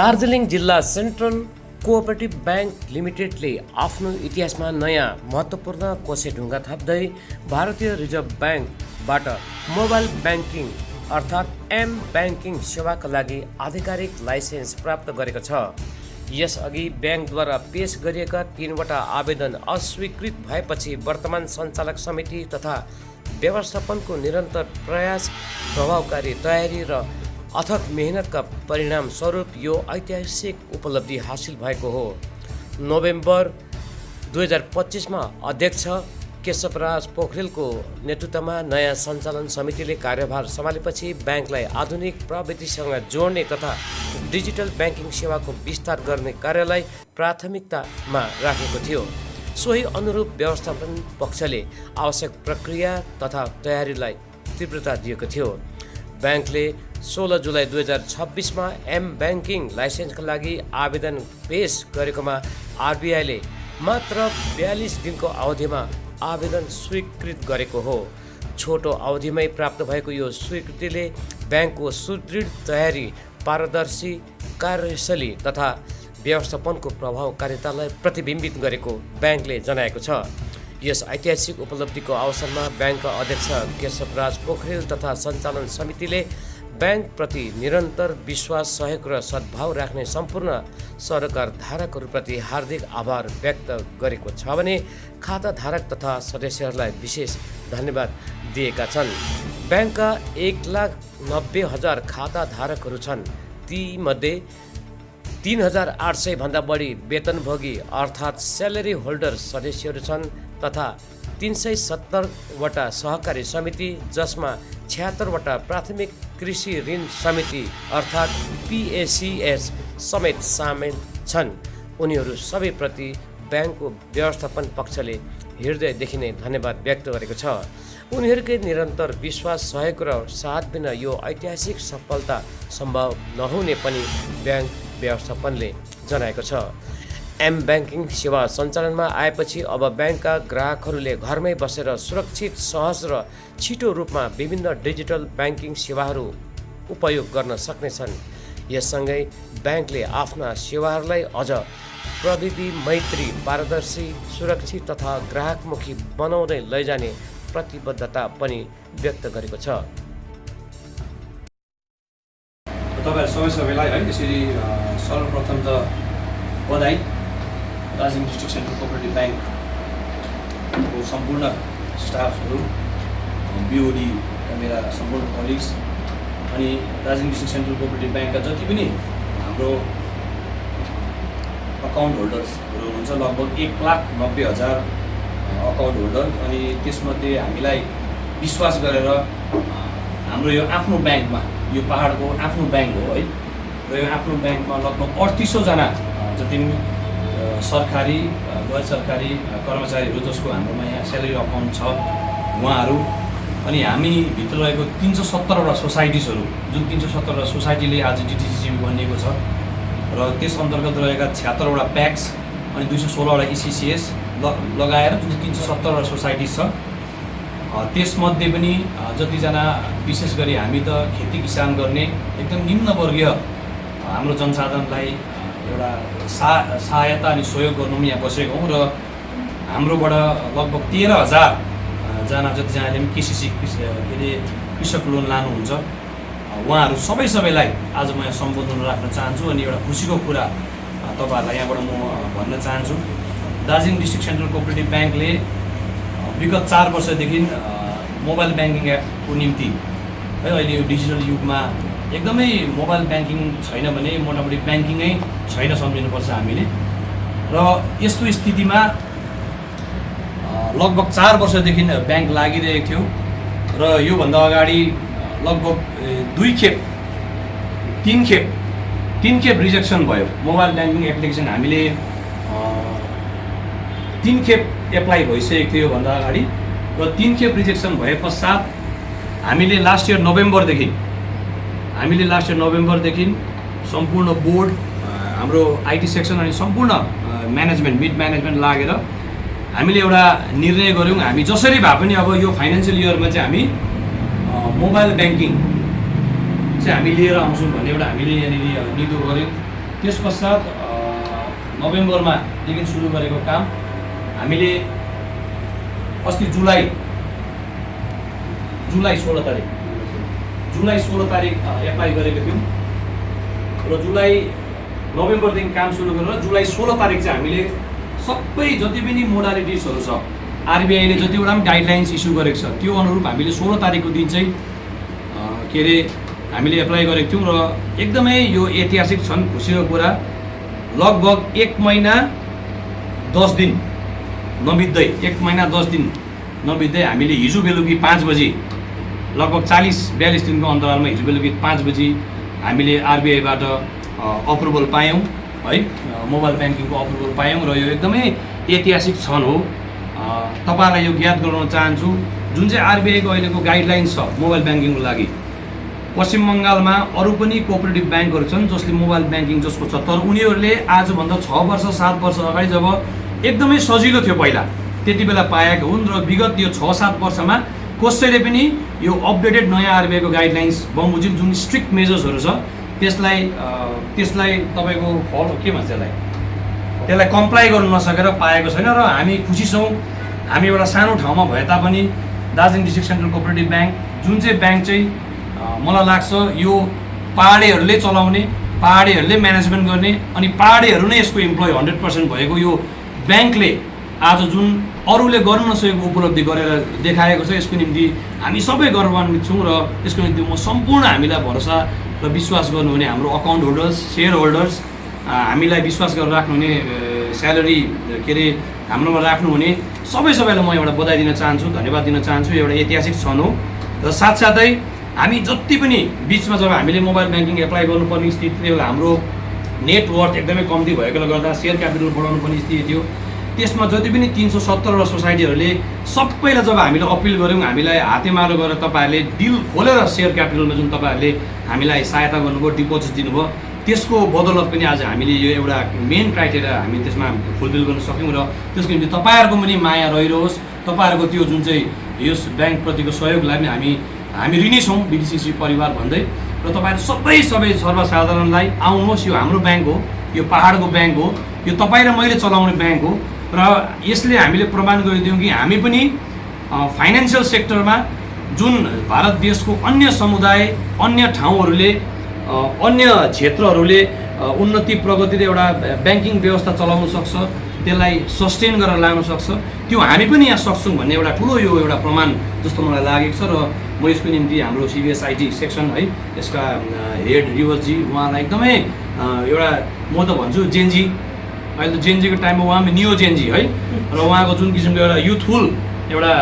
दार्जिलिङ जिल्ला central cooperative bank लिमिटेडले आफ्नो इतिहासमा नयाँ महत्त्वपूर्ण कोसेढुङ्गा थप्दै भारतीय रिजर्भ ब्याङ्कबाट मोबाइल ब्याङ्किङ अर्थात् एम ब्याङ्किङ सेवाका लागि आधिकारिक लाइसेन्स प्राप्त गरेको छ। यसअघि ब्याङ्कद्वारा पेश गरिएका 3वटा आवेदन अस्वीकृत भएपछि वर्तमान सञ्चालक समिति तथा व्यवस्थापनको निरन्तर प्रयास, प्रभावकारी तयारी र अथक मेहनतका परिणाम स्वरूप यो ऐतिहासिक उपलब्धि हासिल भएको हो। नोभेम्बर 2025मा अध्यक्ष केशवराज पोखरेलको नेतृत्वमा नयाँ सञ्चालन समितिले कार्यभार सम्हालेपछि ब्याङ्कलाई आधुनिक प्रविधिसँग जोड्ने तथा डिजिटल ब्याङ्किङ सेवाको विस्तार गर्ने कार्यलाई प्राथमिकतामा राखेको थियो। सोही अनुरूप व्यवस्थापन पक्षले आवश्यक प्रक्रिया तथा तयारीलाई तीव्रता दिएको थियो। ब्याङ्कले 16 जुलाई 2026मा एम ब्याङ्किङ लाइसेन्सका लागि आवेदन पेश गरेकोमा आरबिआईले मात्र 42 दिनको अवधिमा आवेदन स्वीकृत गरेको हो। छोटो अवधिमै प्राप्त भएको यो स्वीकृतिले ब्याङ्कको सुदृढ तयारी, पारदर्शी कार्यशैली तथा व्यवस्थापनको प्रभावकारितालाई प्रतिबिम्बित गरेको ब्याङ्कले जनाएको छ। यस ऐतिहासिक उपलब्धिको अवसरमा ब्याङ्कका अध्यक्ष केशवराज पोखरेल तथा सञ्चालन समितिले ब्याङ्कप्रति निरन्तर विश्वास, सहयोग र सद्भाव राख्ने सम्पूर्ण सरकार धारकहरूप्रति हार्दिक आभार व्यक्त गरेको छ भने खाता धारक तथा सदस्यहरूलाई विशेष धन्यवाद दिएका छन्। ब्याङ्कका 1,90,000 खाता धारकहरू छन्। तीमध्ये 3,800 भन्दा बढी वेतनभोगी अर्थात् स्यालेरी होल्डर सदस्यहरू छन् तथा 370वटा सहकारी समिति, जसमा 76वटा प्राथमिक कृषि ऋण समिति अर्थात् PACS समेत सामेल छन्। उनीहरू सबैप्रति ब्याङ्कको व्यवस्थापन पक्षले हृदयदेखि नै धन्यवाद व्यक्त गरेको छ। उनीहरूकै निरन्तर विश्वास, सहयोग र साथ बिना यो ऐतिहासिक सफलता सम्भव नहुने पनि ब्याङ्क व्यवस्थापनले जनाएको छ। एम ब्याङ्किङ सेवा सञ्चालनमा आएपछि अब ब्याङ्कका ग्राहकहरूले घरमै बसेर सुरक्षित, सहज र छिटो रूपमा विभिन्न डिजिटल ब्याङ्किङ सेवाहरू उपयोग गर्न सक्नेछन्। यससँगै ब्याङ्कले आफ्ना सेवाहरूलाई अझ प्रविधि मैत्री, पारदर्शी, सुरक्षित तथा ग्राहकमुखी बनाउँदै लैजाने प्रतिबद्धता पनि व्यक्त गरेको छ। तपाईहरु सबैलाई है यसरी सर्वप्रथम त बधाई। दार्जिलिङ डिस्ट्रिक्ट सेन्ट्रल कोअपरेटिभ ब्याङ्कको सम्पूर्ण स्टाफहरू, BOD का मेरा सम्पूर्ण कलिग्स अनि दार्जिलिङ डिस्ट्रिक्ट सेन्ट्रल कोअपरेटिभ ब्याङ्कका जति पनि हाम्रो अकाउन्ट होल्डर्सहरू हुनुहुन्छ, लगभग 1,90,000 अकाउन्ट होल्डर। अनि त्यसमध्ये हामीलाई विश्वास गरेर हाम्रो यो आफ्नो ब्याङ्कमा, यो पहाडको आफ्नो ब्याङ्क हो है, र यो आफ्नो ब्याङ्कमा लगभग 3800 जना जति सरकारी, गैर सरकारी कर्मचारीहरू जसको हाम्रोमा यहाँ स्यालेरी अकाउन्ट छ उहाँहरू, अनि हामी भित्र रहेको 370वटा सोसाइटिजहरू, जुन 370वटा सोसाइटीले आज DTCCB बनिएको छ, र त्यस अन्तर्गत रहेका 76वटा प्याक्स अनि 216वटा ECCS लगाएर जुन 370वटा सोसाइटिज छ, त्यसमध्ये पनि जतिजना विशेष गरी हामी त खेती किसान गर्ने एकदम निम्नवर्गीय हाम्रो जनसाधारणलाई एउटा सहायता अनि सहयोग गर्नु यहाँ बसेको हौँ। र हाम्रोबाट लगभग 13,000 जना जतिजनाले पनि KCC के अरे कृषक लोन लानुहुन्छ, उहाँहरू सबैलाई आज म यहाँ सम्बोधन राख्न चाहन्छु। अनि एउटा खुसीको कुरा तपाईँहरूलाई यहाँबाट म भन्न चाहन्छु। दार्जिलिङ डिस्ट्रिक्ट सेन्ट्रल कोअपरेटिभ ब्याङ्कले विगत 4 वर्षदेखि मोबाइल ब्याङ्किङ एपको निम्ति है, अहिले यो डिजिटल युगमा एकदमै मोबाइल ब्याङ्किङ छैन भने मोटामोटी ब्याङ्किङै छैन सम्झिनुपर्छ हामीले। र यस्तो स्थितिमा लगभग 4 वर्षदेखि ब्याङ्क लागिरहेको थियो र योभन्दा अगाडि लगभग 3 खेप रिजेक्सन भयो। मोबाइल ब्याङ्किङ एप्लिकेसन हामीले 3 खेप एप्लाई भइसकेको थियो योभन्दा अगाडि, र 3 खेप रिजेक्सन भए पश्चात हामीले लास्ट इयर नोभेम्बरदेखि सम्पूर्ण बोर्ड, हाम्रो IT सेक्सन अनि सम्पूर्ण म्यानेजमेन्ट, मिड म्यानेजमेन्ट लागेर हामीले एउटा निर्णय गऱ्यौँ, हामी जसरी भए पनि अब यो फाइनेन्सियल इयरमा चाहिँ हामी मोबाइल ब्याङ्किङ चाहिँ हामी लिएर आउँछौँ भन्ने एउटा हामीले यहाँनिर निधो गऱ्यौँ। त्यस पश्चात नोभेम्बरमादेखि सुरु गरेको काम हामीले अस्ति जुलाई 16 तारिक एप्लाई गरेको थियौँ र नोभेम्बरदेखि काम सुरु गरेर जुलाई 16 तारिक चाहिँ हामीले सबै जति पनि मोडालिटिजहरू छ आरबिआईले जतिवटा पनि गाइडलाइन्स इस्यु गरेको छ त्यो अनुरूप हामीले 16 तारिकको दिन चाहिँ हामीले एप्लाई गरेको थियौँ र एकदमै यो ऐतिहासिक छन् खुसीको कुरा। लगभग 1 महिना 10 दिन नबित्दै 1 महिना 10 दिन नबित्दै हामीले हिजो बेलुकी 5 बजी लगभग 40-42 दिनको अन्तरालमा हिजो बेलुकी 5 बजी हामीले आरबिआईबाट अप्रुभल पायौँ है, मोबाइल ब्याङ्किङको अप्रुभल पायौँ र यो एकदमै ऐतिहासिक क्षण हो। तपाईँहरूलाई यो ज्ञात गराउन चाहन्छु जुन चाहिँ आरबिआईको अहिलेको गाइडलाइन्स छ मोबाइल ब्याङ्किङको लागि, पश्चिम बङ्गालमा अरू पनि कोअपरेटिभ ब्याङ्कहरू छन् जसले मोबाइल ब्याङ्किङ जसको छ, तर उनीहरूले आजभन्दा 6 वर्ष 7 वर्ष अगाडि जब एकदमै सजिलो थियो पहिला त्यति बेला पाएका हुन् र विगत यो 6-7 वर्षमा कसैले पनि यो अपडेटेड नयाँ आरबिआईको गाइडलाइन्स बमोजिम जुन स्ट्रिक्ट मेजर्सहरू छ त्यसलाई तपाईँको फलो के भन्छ त्यसलाई कम्प्लाई गर्नु नसकेर पाएको छैन र हामी खुसी छौँ। हामी एउटा सानो ठाउँमा भए तापनि Darjeeling district central cooperative bank जुन चाहिँ ब्याङ्क चाहिँ मलाई लाग्छ यो पहाडेहरूले चलाउने, पहाडेहरूले म्यानेजमेन्ट गर्ने अनि पहाडेहरू नै यसको इम्प्लोइ 100% भएको यो ब्याङ्कले आज जुन अरूले गर्न नसकेको उपलब्धि गरेर देखाएको छ यसको निम्ति हामी सबै गौरवान्वित छौँ र यसको निम्ति म सम्पूर्ण हामीलाई भरोसा र विश्वास गर्नुहुने हाम्रो अकाउन्ट होल्डर्स, सेयर होल्डर्स, हामीलाई विश्वास गरेर राख्नुहुने स्यालेरी हाम्रोमा राख्नुहुने सबैलाई म एउटा बधाई दिन चाहन्छु, धन्यवाद दिन चाहन्छु। एउटा ऐतिहासिक क्षण हो र साथसाथै हामी जति पनि बिचमा जब हामीले मोबाइल ब्याङ्किङ एप्लाई गर्नुपर्ने स्थिति थियो, हाम्रो नेटवर्थ एकदमै कम्ती भएकोले गर्दा सेयर क्यापिटल बढाउनु पर्ने स्थिति थियो। त्यसमा जति पनि 370 सोसाइटीहरूले सबैलाई जब हामीले अपिल गऱ्यौँ, हामीलाई हातेमालो गरेर तपाईँहरूले डिल खोलेर सेयर क्यापिटलमा जुन तपाईँहरूले हामीलाई सहायता गर्नुभयो, डिपोजिट दिनुभयो, त्यसको बदौलत पनि आज हामीले यो एउटा मेन क्राइटेरिया हामी त्यसमा फुलफिल गर्न सक्यौँ र त्यसको निम्ति तपाईँहरूको पनि माया रहिरहोस्। तपाईँहरूको त्यो जुन चाहिँ यस ब्याङ्कप्रतिको सहयोगलाई पनि हामी ऋणी छौँ बिडिसिसी परिवार भन्दै र तपाईँहरू सबै सर्वसाधारणलाई आउनुहोस्, यो हाम्रो ब्याङ्क हो, यो पहाडको ब्याङ्क हो, यो तपाईँ र मैले चलाउने ब्याङ्क हो र यसले हामीले प्रमाण गरिदियौँ कि हामी पनि फाइनेन्सियल सेक्टरमा जुन भारत देशको अन्य समुदाय, अन्य ठाउँहरूले, अन्य क्षेत्रहरूले उन्नति प्रगति र एउटा ब्याङ्किङ व्यवस्था चलाउन सक्छ, त्यसलाई सस्टेन गरेर लान सक्छ, त्यो हामी पनि यहाँ सक्छौँ भन्ने एउटा ठुलो यो एउटा प्रमाण जस्तो मलाई लागेको छ। र म यसको निम्ति हाम्रो सिबिएसआइटी सेक्सन है, यसका हेड रिवलजी, उहाँलाई एकदमै एउटा म त भन्छु जेनजी, अहिले त जेनजीको टाइममा उहाँ पनि नियो जेनजी है, र उहाँको जुन किसिमको एउटा युथफुल एउटा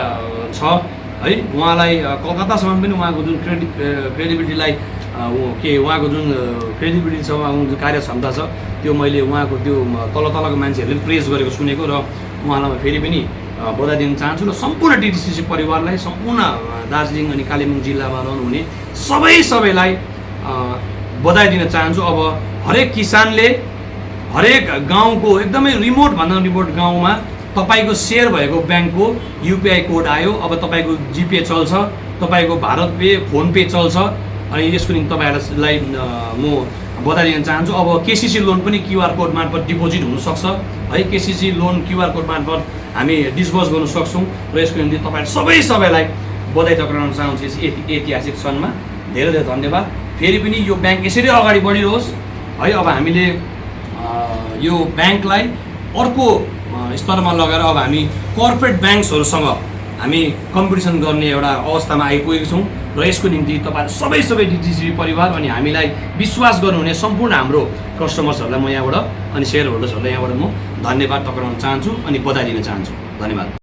छ है, उहाँलाई कलकत्तासम्म पनि उहाँको जुन क्रेडिबिलिटीलाई उहाँको जुन क्रेडिबिलिटी छ, उहाँको जुन कार्यक्षमता छ, त्यो मैले उहाँको त्यो तलको मान्छेहरूले प्रेज गरेको सुनेको र उहाँलाई फेरि पनि बधाई दिन चाहन्छु र सम्पूर्ण डिडिसिसी परिवारलाई, सम्पूर्ण दार्जिलिङ अनि कालेबुङ जिल्लामा रहनुहुने सबैलाई बधाई दिन चाहन्छु। अब हरेक किसानले हरेक गाउँको एकदमै रिमोट गाउँमा तपाईँको सेयर भएको ब्याङ्कको युपिआई कोड आयो, अब तपाईँको जिपे चल्छ, तपाईँको भारत पे, फोन पे चल्छ अनि यसको निम्ति तपाईँहरूलाई म बधाई दिन चाहन्छु। अब केसिसी लोन पनि क्युआर कोड मार्फत डिपोजिट हुनसक्छ है, केसिसी लोन क्युआर कोड मार्फत हामी डिस्बर्स गर्न सक्छौँ र यसको निम्ति तपाईँहरू सबैलाई बधाई टक्राउन चाहन्छु यस ऐतिहासिक क्षणमा। धेरै धन्यवाद। फेरि पनि यो ब्याङ्क यसरी अगाडि बढिरहोस् है। अब हामीले यो ब्याङ्कलाई अर्को स्तरमा लगेर अब हामी कर्पोरेट ब्याङ्क्सहरूसँग हामी कम्पिटिसन गर्ने एउटा अवस्थामा आइपुगेको छौँ र यसको निम्ति तपाईँहरू सबै डिडिसी परिवार अनि हामीलाई विश्वास गर्नुहुने सम्पूर्ण हाम्रो कस्टमर्सहरूलाई म यहाँबाट अनि सेयर होल्डर्सहरूलाई यहाँबाट म धन्यवाद टक्राउन चाहन्छु अनि बधाई दिन चाहन्छु। धन्यवाद।